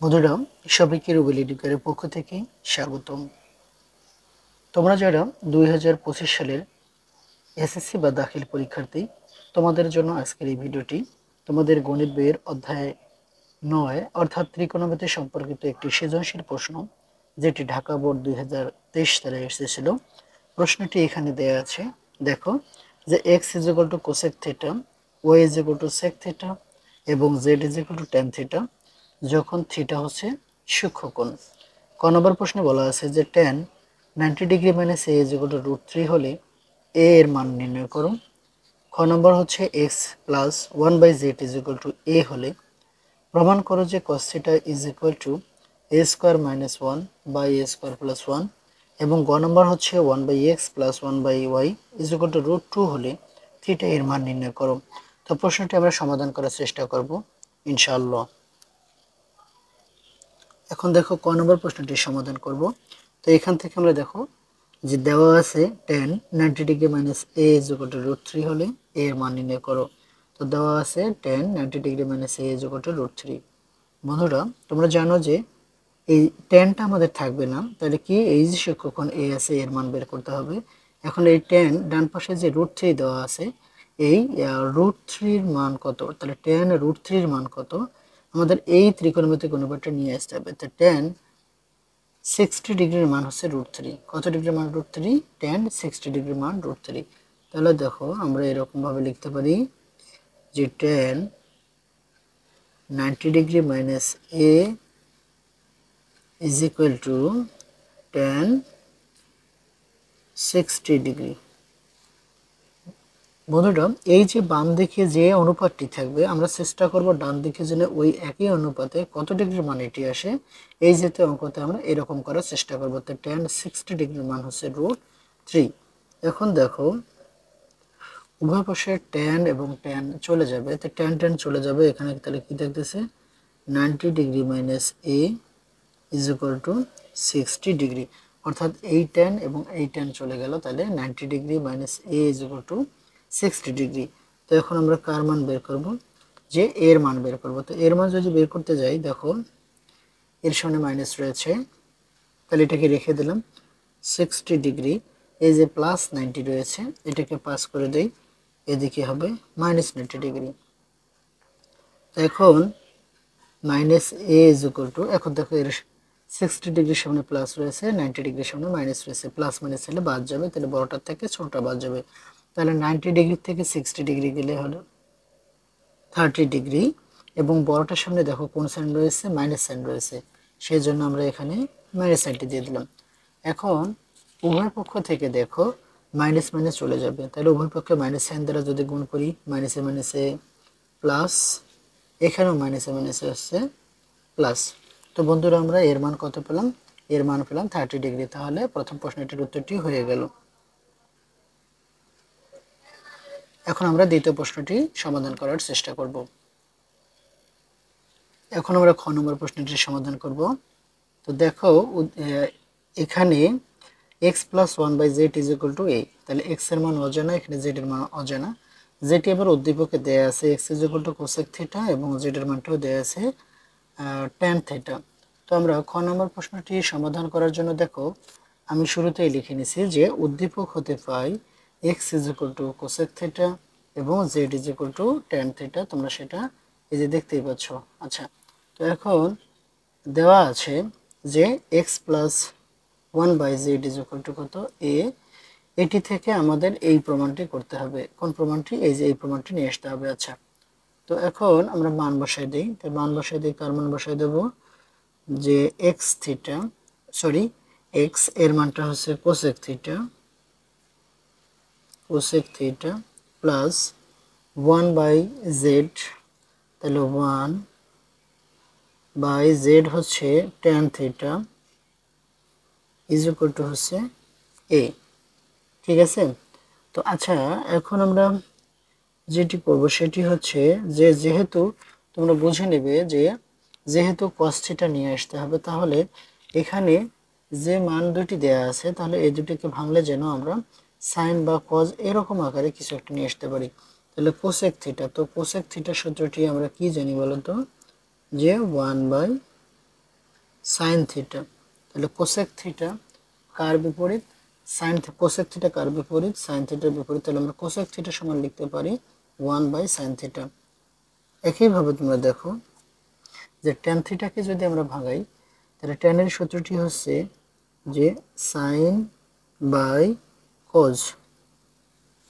বন্ধুরা, সবাইকে রুবেল এডুকেয়ারের পক্ষ থেকে স্বাগতম। তোমরা যারা 2025 সালের এসএসসি বা দাখিল পরীক্ষার্থী, তোমাদের জন্য আজকের এই ভিডিওটি তোমাদের গণিত বইয়ের অধ্যায় 9 অর্থাৎ ত্রিকোণমিতি সম্পর্কিত একটি সৃজনশীল প্রশ্ন, যেটি ঢাকা বোর্ড 2023 সালে এসেছিল। প্রশ্নটি এখানে দেয়া আছে। দেখো যে X is equal to cosec theta, Y is equal to sec theta এবং Z is equal to tan theta যখন থিটা হচ্ছে সূক্ষ্মকোণ। ক নম্বর প্রশ্নে বলা আছে যে tan 90 degree minus A is equal to root three হলে এ এর মান নির্ণয় করো। খ নম্বর হচ্ছে X plus one by Z is equal to A হলে প্রমাণ করো যে cos theta is equal to A square minus one by A square plus one এবং গ নম্বর হচ্ছে one by x plus one by y is equal to root two হলে theta এর মান নির্ণয় করো। তো প্রশ্নটি আমরা সমাধান করার চেষ্টা করব ইনশাআল্লাহ। এখন দেখো ক নম্বর প্রশ্নটি সমাধান করব। তো এখান থেকে আমরা দেখো যে দেওয়া আছে tan 90 degree minus A is equal to root three হলে এ এর মান নির্ণয় করো। তো দেওয়া আছে tan 90 degree minus A is equal to root three. বন্ধুরা, তোমরা জানো যে এই ট্যানটা আমাদের থাকবে না, তাহলে কি এই যে সূক্ষ্মকোণ এ আছে এর মান বের করতে হবে। এখন এই ট্যান ডান পাশে যে রুট থ্রি দেওয়া আছে, এই রুট থ্রির মান কত, তাহলে ট্যান রুট থ্রির মান কত আমাদের এই ত্রিকোণমিতিক অনুপাতটা নিয়ে আসতে হবে। তো ট্যান 60 ডিগ্রির মান হচ্ছে রুট থ্রি। কত ডিগ্রির মান রুট থ্রি? ট্যান 60 ডিগ্রির মান রুট থ্রি। তাহলে দেখো আমরা এরকম ভাবে লিখতে পারি যে tan 90 degree minus A is equal to tan 60 degree. বন্ধুরা, এই যে বাম দিকে যে অনুপাতটি থাকবে আমরা চেষ্টা করব ডান দিকে যেন ওই একই অনুপাতে কত ডিগ্রির মান এটি আসে এই জাতীয় অঙ্কতে আমরা এরকম করার চেষ্টা করব। তো tan 60 ডিগ্রির মান হচ্ছে রুট থ্রি। এখন দেখো উভয় পাশে tan এবং tan চলে যাবে, তো tan চলে যাবে, এখানে তাহলে কি থাকতেছে 90 degree minus A is equal two 60 degree, অর্থাৎ এই ট্যান এবং এই ট্যান চলে গেল, তাহলে 90 degree minus A is equal two 60 degree. তো এখন আমরা কার মান বের করব? যে এর মান বের করব। তো এর মান যদি বের করতে যাই, দেখো এর সামনে মাইনাস রয়েছে, তাহলে এটাকে রেখে দিলাম। 60 ডিগ্রি, এই যে প্লাস 90 রয়েছে এটাকে পাস করে দেই, এদিকে হবে মাইনাস 90 ডিগ্রি। তো এখন minus A is equal two, এখন দেখো এর 60 ডিগ্রির সামনে প্লাস রয়েছে, 90 ডিগ্রির সামনে মাইনাস রয়েছে, প্লাস মাইনাস হলে বাদ যাবে, তাহলে বড়টার থেকে ছোটটা বাদ যাবে। তাহলে 90 ডিগ্রি থেকে 60 ডিগ্রি গেলে হলো 30 ডিগ্রি এবং বড়টার সামনে দেখো কোন সাইন রয়েছে? মাইনাস সাইন রয়েছে, সেই জন্য আমরা এখানে মাইনাস সাইনটি দিয়ে দিলাম। এখন উভয় পক্ষ থেকে দেখো মাইনাস মাইনাস চলে যাবে, তাহলে উভয় পক্ষে মাইনাস সাইন দ্বারা যদি গুণ করি, মাইনাসে মাইনাসে প্লাস, এখানেও মাইনাসে মাইনাসে হচ্ছে প্লাস। তো বন্ধুরা, আমরা এর মান কত পেলাম? এর মান পেলাম 30 ডিগ্রি। তাহলে প্রথম প্রশ্নটির উত্তরটি হয়ে গেল। এখন আমরা দ্বিতীয় প্রশ্নটি সমাধান করার চেষ্টা করব। এখন আমরা খ নম্বর প্রশ্নটির সমাধান করব। তো দেখো এখানে X plus one by Z is equal to A, তাহলে এক্স এর মান অজানা, এখানে জেড এর মান অজানা। যেটি আবার উদ্দীপকে দেয়া আছে x is equal to cosec theta এবং জেড এর মানটাও দেয়া আছে ট্যান থিটা। তো আমরা খ নম্বর প্রশ্নটি সমাধান করার জন্য দেখো আমি শুরুতেই লিখে নিছি যে উদ্দীপক হতে পাই X is equal to cosec theta এবং Z is equal to tan theta, তোমরা সেটা এই যে দেখতেই পাচ্ছ। আচ্ছা, তো এখন দেওয়া আছে যে x plus one by Z is equal to কত? এ। এটি থেকে আমাদের এই প্রমাণটি করতে হবে। কোন প্রমাণটি? এই যে এই প্রমাণটি নিয়ে আসতে হবে। আচ্ছা, তো এখন আমরা মান বসাই দিই। তো মান বসাই দিই, কার মান বসাই দেব? যে এক্স থিটা, সরি এক্স এর মানটা হচ্ছে cosec theta, cosec theta plus one by z, তাহলে ওয়ান বাই জেড হচ্ছে tan theta is equal to হচ্ছে এ। ঠিক আছে? তো আচ্ছা, এখন আমরা যেটি করব সেটি হচ্ছে যে যেহেতু তোমরা বুঝে নেবে যে যেহেতু cos থিটা নিয়ে আসতে হবে, তাহলে এখানে যে মান দুটি দেয়া আছে তাহলে এই দুটিকে ভাঙলে যেন আমরা সাইন বা cos এরকম আকারে কিছু একটা নিয়ে আসতে পারি। তাহলে কোসেক থিটা, তো কোসেক থিটার সূত্রটি আমরা কি জানি বলো তো? যে ওয়ান বাই সাইন থিটা, তাহলে কোসেক থিটা কার বিপরীত, সাইন কোসেক থিটা কার বিপরীত, সাইন থিটার বিপরীত, তাহলে আমরা কোসেক থিটা সমান লিখতে পারি 1/sin থিটা। একইভাবে তোমরা দেখো যে ট্যান থিটাকে যদি আমরা ভাঙাই তাহলে ট্যানের সূত্রটি হচ্ছে যে সাইন বাই কজ।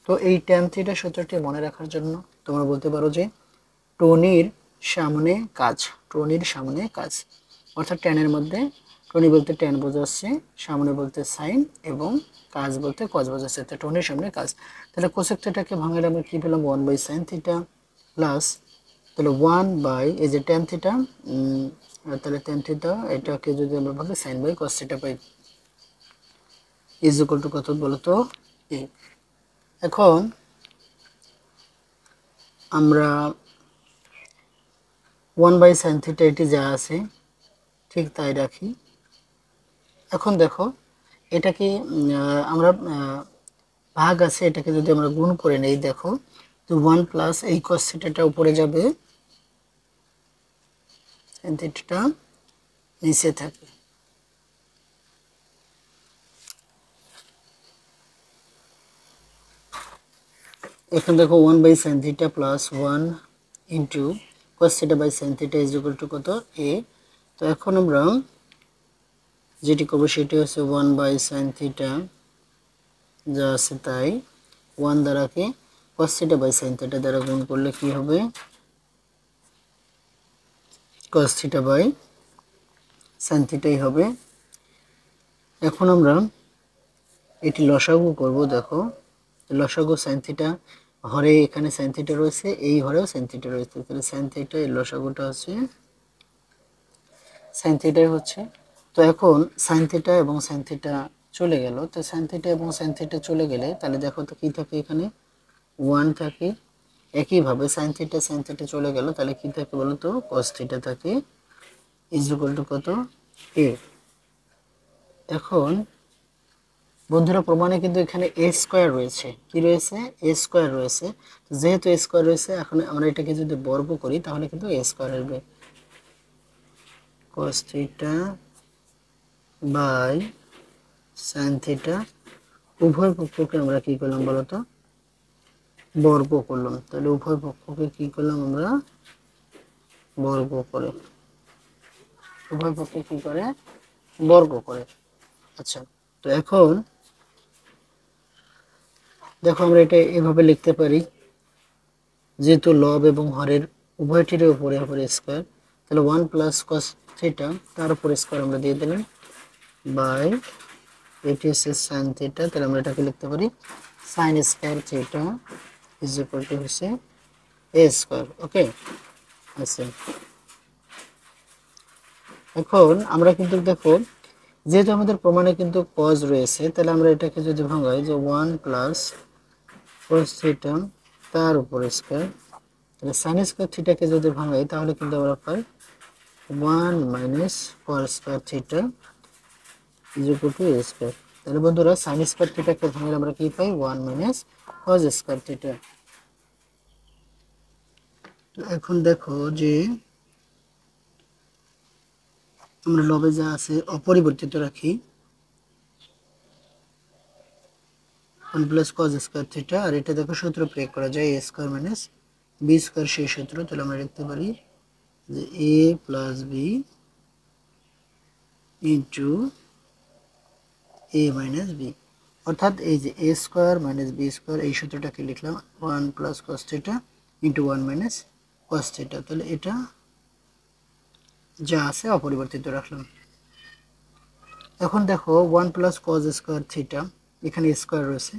তো এই ট্যান থিটা সূত্রটি মনে রাখার জন্য তোমরা বলতে পারো যে টনির সামনে কাজ, টনির সামনে কাজ, অর্থাৎ ট্যানের মধ্যে টনি বলতে ট্যান বোঝাচ্ছে, সামনে বলতে সাইন এবং কাজ বলতে কজ বোঝাচ্ছে, তো টনির সামনে কাজ। তাহলে কোসেক থিটাকে ভাঙালে আমরা কি পেলাম 1/sin থিটা প্লাস, তাহলে 1 বাই এই যে ট্যান থিটা, তাহলে ট্যান থিটা এটাকে যদি আমরা ভাঙি সাইন বাই কস থিটা পাই ইজ ইকুয়াল টু কত বলো তো এ। এখন আমরা 1/sin থিটা এটি যা আছে ঠিক তাই রাখি। এখন দেখো এটাকে আমরা ভাগ আছে, এটাকে যদি আমরা গুণ করে নেই, দেখো তো 1 প্লাস এই cos থিটাটা উপরে যাবে, sin থিটাটা নিচে থাকবে। এখন দেখো 1/sin theta plus 1 into cos theta by sin theta is equal to কত a। তো এখন আমরা যেটি করবো সেটি হচ্ছে 1/sin থিটা যা আছে তাই 1 দ্বারাকে cos theta by sin theta দ্বারা গুণ করলে কি হবে cos থিটা বাই sin থিটাই হবে। এখন আমরা এটি লসাগু করব, দেখো লসাগু sin থিটা, হরে এখানে sin থিটা রয়েছে, এই হরেও sin থিটা রয়েছে, তাহলে sin থিটা এর লসাগুটা হচ্ছে sin থিটাই হচ্ছে। তো এখন sin থিটা এবং sin থিটা চলে গেল, তো sin থিটা এবং sin থিটা চলে গেলে তাহলে দেখো তো কি থাকে, এখানে 1 থাকে। একইভাবে sin থিটা চলে গেল, তাহলে কি থাকে বলো তো cos থিটা থাকে ইজ ইকুয়াল টু কত a। এখন বন্ধুরা প্রমাণে কিন্তু এখানে a স্কয়ার রয়েছে, কি রয়েছে a স্কয়ার রয়েছে, যেহেতু a স্কয়ার রয়েছে এখন আমরা এটাকে যদি বর্গ করি তাহলে কিন্তু a স্কয়ার আসবে, cos theta by sin theta উভয় পক্ষকে আমরা কি করলাম বলতো বর্গ করলাম, তাহলে উভয় পক্ষকে কি করলাম আমরা বর্গ করে, উভয় পক্ষে কি করে বর্গ করে। আচ্ছা, তো এখন দেখো আমরা এটা এভাবে লিখতে পারি, যেহেতু লব এবং হরের উভয়টির উপরে উপরে স্কয়ার, তাহলে 1 প্লাস cos থিটা তার উপরে স্কয়ার আমরা দিয়ে দিলাম বাই এটি হচ্ছে sin থিটা, তাহলে আমরা এটাকে লিখতে পারি sin square theta is equal to হচ্ছে a স্কয়ার। ওকে, আচ্ছা এখন আমরা কিন্তু দেখো যেহেতু আমাদের প্রমাণে কিন্তু cos রয়েছে, তাহলে আমরা এটাকে যদি ভাঙাই যে 1 প্লাস cos থিটা তার উপর স্কয়ার, তাহলে sin স্কয়ার থিটাকে যদি ভাঙাই তাহলে কিন্তু আমরা পাই 1 minus cos square theta is equal two a square. তাহলে বন্ধুরা sin স্কয়ার থিটাকে ভাঙলে আমরা কি পাই 1 মাইনাস cos স্কয়ার থিটা। এখন দেখো যে আমরা লবে যা আছে অপরিবর্তিত রাখি, 1 প্লাস cos স্কয়ার থিটা, আর এটা দেখো সূত্র প্রয়োগ করা যায় a square minus b square সেই সূত্র, তাহলে আমরা লিখতে পারি যে a plus b into a minus b, অর্থাৎ এই যে a square minus b square এই সূত্রটাকে লিখলাম 1 plus cos theta into 1 minus cos theta, তাহলে এটা যা আছে অপরিবর্তিত রাখলাম। এখন দেখো 1 প্লাস cos স্কয়ার থিটা এখানে স্কয়ার রয়েছে,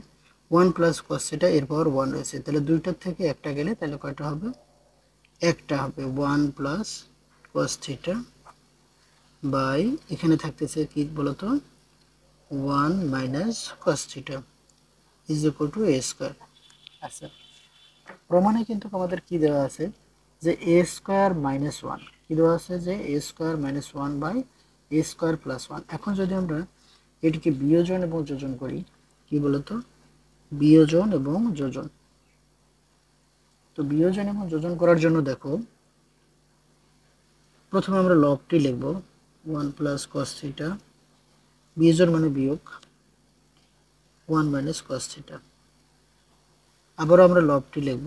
1 প্লাস cos থিটা এর পাওয়ার 1 রয়েছে, তাহলে দুইটার থেকে একটা গেলে তাহলে কয়টা হবে একটা হবে 1 প্লাস cos থিটা বাই এখানে থাকতেছে কি বলতো 1 minus cos theta is equal two a square. আচ্ছা, প্রমাণে কিন্তু আমাদের কি দেওয়া আছে যে a স্কয়ার মাইনাস 1, কি দেওয়া আছে যে a square minus 1 by a square plus 1। এখন যদি আমরা এটিকে বিয়োজন এবং যোজন করি, কি বলতো বিয়োজন এবং যোজন, তো বিয়োজন এবং যোজন করার জন্য দেখো প্রথমে আমরা লবটি লিখব, ওয়ান প্লাস কস থিটা, বিয়োজন মানে বিয়োগ, ওয়ান মাইনাস কস থিটা। আবারও আমরা লবটি লিখব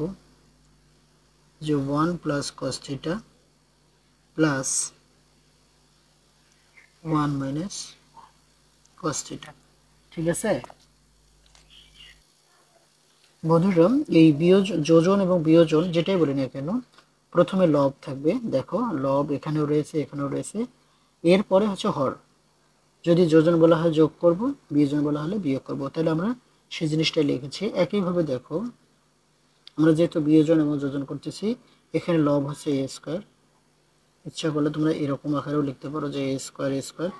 যে one plus cos theta plus one minus cos theta. ঠিক আছে বন্ধুরা, এই যোজন এবং বিয়োজন যেটাই বলি না কেন, প্রথমে লব থাকবে। দেখো লব এখানেও রয়েছে, এখানেও রয়েছে, এরপরে হচ্ছে হর। যদি যোজন বলা হয় যোগ করব, বিয়োজন বলা হলে বিয়োগ করব। তাহলে আমরা সেই জিনিসটাই লিখেছি। একইভাবে দেখো, আমরা যেহেতু বিয়োজন এবং যোজন করতেছি, এখানে লব হচ্ছে এ স্কোয়ার। ইচ্ছা করলে তোমরা এরকম আকারেও লিখতে পারো যে এ স্কোয়ার এ স্কোয়ার।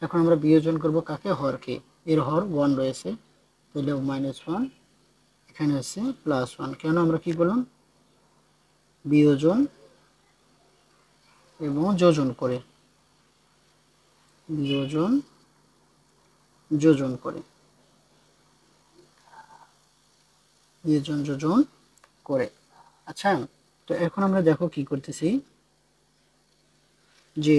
এখন আমরা বিয়োজন করব কাকে? হরকে। এর হর ওয়ান রয়েছে, তাহলে মাইনাস ওয়ান, এখানে হচ্ছে প্লাস ওয়ান। কেন আমরা কি করলাম? বিয়োজন এবং যোজন করে, বিয়োজন যোজন করে, বিয়োজন যোজন করে। আচ্ছা, তো এখন আমরা দেখো কি করতেছি, যে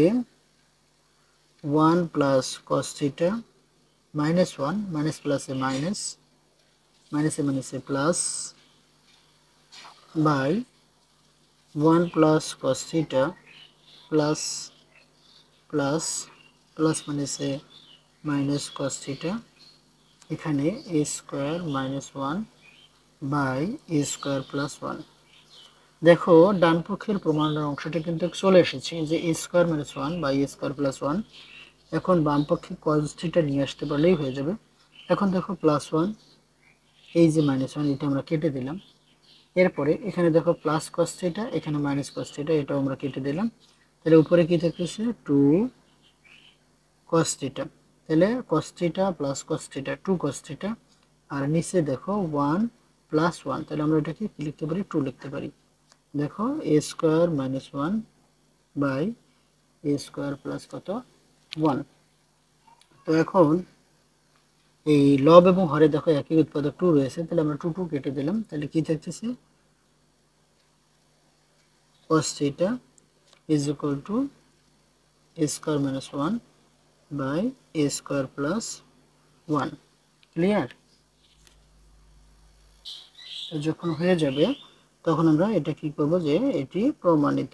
one plus cos theta minus one, minus প্লাসে মাইনাস, মাইনাসে মাইনাসে plus, by one plus cos theta plus plus plus মাইনাসে মাইনাস কস থিটা, এখানে A square minus one by A square plus one. দেখো ডান পক্ষের প্রমাণের অংশটা কিন্তু চলে এসেছে, যে A square minus one by A square plus one. এখন বাম পক্ষে কস থিটা নিয়ে আসতে পারলেই হয়ে যাবে। এখন দেখো প্লাস ওয়ান, এই যে মাইনাস ওয়ান, এটা আমরা কেটে দিলাম। এরপরে এখানে দেখো প্লাস কস থিটা, এখানে মাইনাস কস থিটা, এটাও আমরা কেটে দিলাম। তাহলে উপরে কি থাকতেছে? Two cos theta. তাহলে cos theta plus cos theta, two cos theta. আর নিচে দেখো ওয়ান প্লাস ওয়ান, তাহলে আমরা এটাকে কি লিখতে পারি? টু লিখতে পারি। দেখো A square minus one by A square plus কত? ওয়ান। তো এখন এই লব এবং হরে দেখো একই উৎপাদক টু রয়েছে, তাহলে আমরা টু টু কেটে দিলাম। তাহলে কি থাকতেছে? cos theta is equal to a square minus 1 by a square plus 1. Clear? যখন হয়ে যাবে তখন আমরা এটা কি করব, যে এটি প্রমাণিত,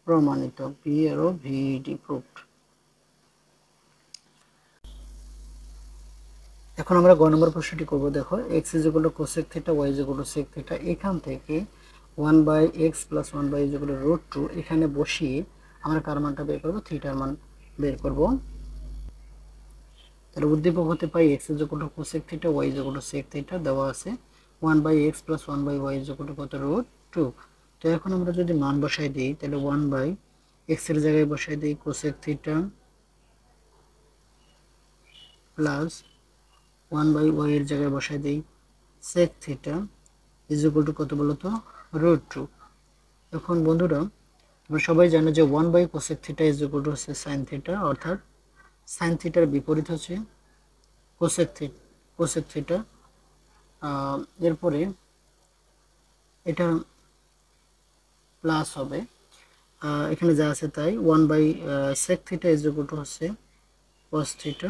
প্রমাণিত PROVED proved। এখন আমরা গ নম্বর প্রশ্নটি করব। দেখো x is equal to cosec theta, y is equal to sec theta। এখান থেকে 1 by x plus 1 by is equal to root 2 এখানে বসিয়ে আমরা কার মানটা বের করব? থিটার মান বের করব। তাহলে উদ্দীপক হতে পাই x is equal to cosec theta, y is equal to sec theta দেওয়া আছে, 1 by x plus 1 by y is equal to কত? root 2। তো এখন আমরা যদি মান বসাই দিই, তাহলে 1 by x এর জায়গায় বসাই দিই cosec theta plus 1 by y এর জায়গায় বসাই দিই sec theta is equal to কত বলো তো? root 2। এখন বন্ধুরা তোমরা সবাই জানো যে 1 by cosec theta is equal to হচ্ছে sin theta, অর্থাৎ sin theta এর বিপরীত হচ্ছে cosec theta, cosec theta। এরপরে এটা প্লাস হবে, এখানে যা আছে তাই। 1 by sec theta is equal to হচ্ছে cos theta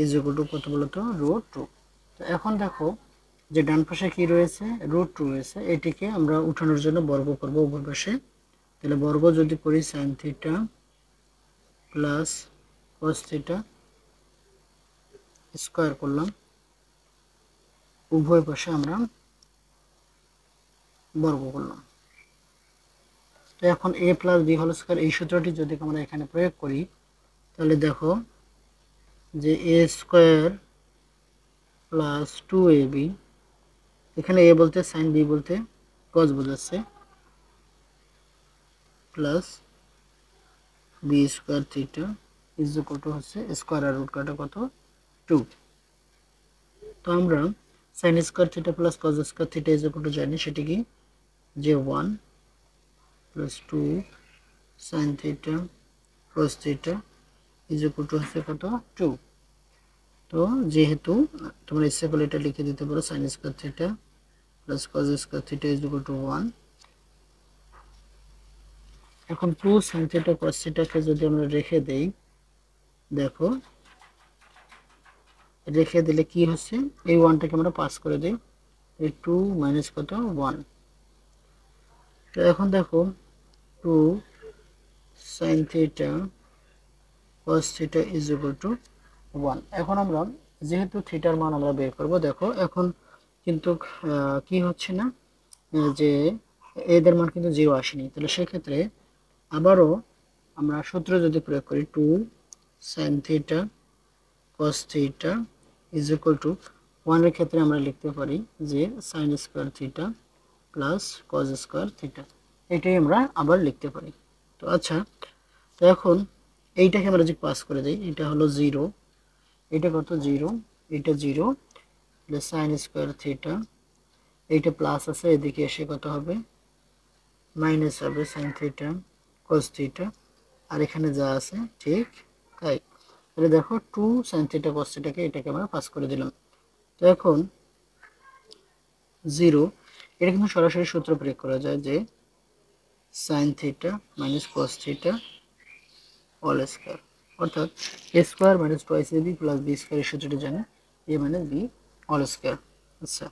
is equal to কত বলো তো? root 2। তো এখন দেখো যে ডান পাশে কি রয়েছে? root 2 রয়েছে, এটিকে আমরা উঠানোর জন্য বর্গ করব উভয় পাশে। তাহলে বর্গ যদি করি sin theta plus cos theta square করলাম, উভয় পাশে আমরা বর্গ করলাম। তো এখন a plus b whole square, এই সূত্রটি যদি আমরা এখানে প্রয়োগ করি, তাহলে দেখো যে a স্কয়ার প্লাস 2ab, এখানে a বলতে sin, b বলতে cos বোঝাচ্ছে, plus b square theta is equal to হচ্ছে স্কয়ার আর রুট কাটা কত? 2। তো আমরা sin square theta plus cos square theta is equal two জানি, সেটি কি? যে 1 plus 2 sin theta cos theta is equal to হচ্ছে কত? 2। তো যেহেতু তোমরা ইচ্ছা করলে এটা লিখে দিতে পারো sin square theta plus cos square theta is equal two 1। এখন 2 sin থিটা cos থিটাকে যদি আমরা রেখে দেই, দেখো রেখে দিলে কি হচ্ছে, এই ওয়ানটাকে আমরা পাস করে দিই, এই টু মাইনাস কত ওয়ান। তো এখন দেখো two sine theta cos theta is equal to one. এখন আমরা যেহেতু থিটার মান আমরা বের করব, দেখো এখন কিন্তু কি হচ্ছে না, যে এদের মান কিন্তু জিরো আসেনি, তাহলে সেক্ষেত্রে আবারও আমরা সূত্র যদি প্রয়োগ করি, two sine theta cos theta is equal to ওয়ানের ক্ষেত্রে আমরা লিখতে পারি যে sine square theta plus cos square theta, এটাই আমরা আবার লিখতে পারি। তো আচ্ছা, তো এখন এইটাকে আমরা যদি পাস করে দিই, এটা হলো জিরো, এটা কত জিরো, এটা zero, plus sign square theta, এইটা প্লাস আছে, এদিকে এসে কত হবে মাইনাস হবে সাইন থিটা কস থিটা, আর এখানে যা আছে ঠিক তাই। তাহলে দেখো টু সাইন থিটা কস থিটাকে এটাকে আমরা পাস করে দিলাম। তো এখন জিরো, এটা কিন্তু সরাসরি সূত্র প্রয়োগ করা যায় যে sine theta minus cos theta all square, অর্থাৎ এ square minus twice A B plus B স্কোয়ারের সূত্রটি জানি, এ মাইনাস বি অল স্কোয়ার। আচ্ছা,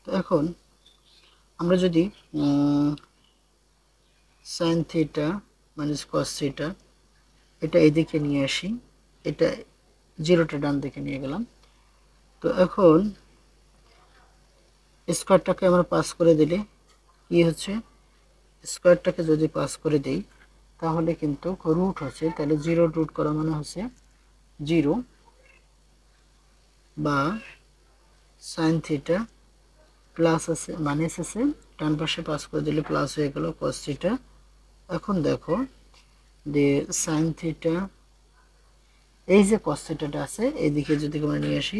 তো এখন আমরা যদি sine theta minus cos theta এটা এদিকে নিয়ে আসি, এটা জিরোটা ডান দিকে নিয়ে গেলাম। তো এখন স্কোয়ারটাকে আমরা পাস করে দিলে কি হচ্ছে, স্কোয়ারটাকে যদি পাস করে দেই তাহলে কিন্তু রুট হচ্ছে, তাহলে জিরো রুট করা মানে হচ্ছে জিরো, বা সাইন থিটা প্লাস আছে মাইনাস আছে, ডান পাশে পাস করে দিলে প্লাস হয়ে গেল কস থিটা। এখন দেখো যে সাইন থিটা, এই যে কস থিটাটা আছে এইদিকে যদি আমরা নিয়ে আসি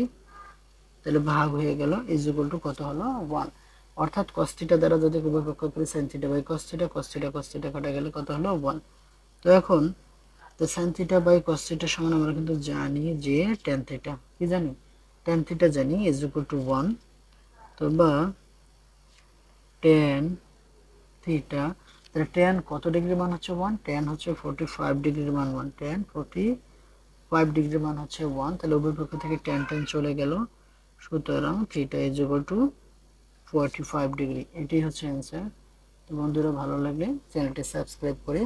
তাহলে ভাগ হয়ে গেল ইজ ইকুয়াল টু কত হলো ওয়ান, অর্থাৎ কস থিটা দ্বারা যদি উপভোগ করি sine theta by cos theta, cos theta cos theta কাটা গেলে কত হলো ওয়ান। তো এখন তো sine theta by cos theta সমান আমরা কিন্তু জানি যে ট্যান থিটা, কি জানি ট্যান থিটা জানি ইজ ইকুয়াল টু ওয়ান। তো বা ট্যান থিটা, তাহলে ট্যান কত ডিগ্রি মান হচ্ছে ওয়ান, ট্যান হচ্ছে 45 ডিগ্রির মান ওয়ান, ট্যান 45 ডিগ্রির মান হচ্ছে ওয়ান, তাহলে উভয় পক্ষ থেকে ট্যান ট্যান চলে গেল, সুতরাং theta is equal two 45 degree, এটাই হচ্ছে অ্যান্সার। তো বন্ধুরা ভালো লাগলে চ্যানেলটি সাবস্ক্রাইব করে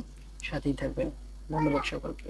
সাথেই থাকবেন। ধন্যবাদ সকলকে।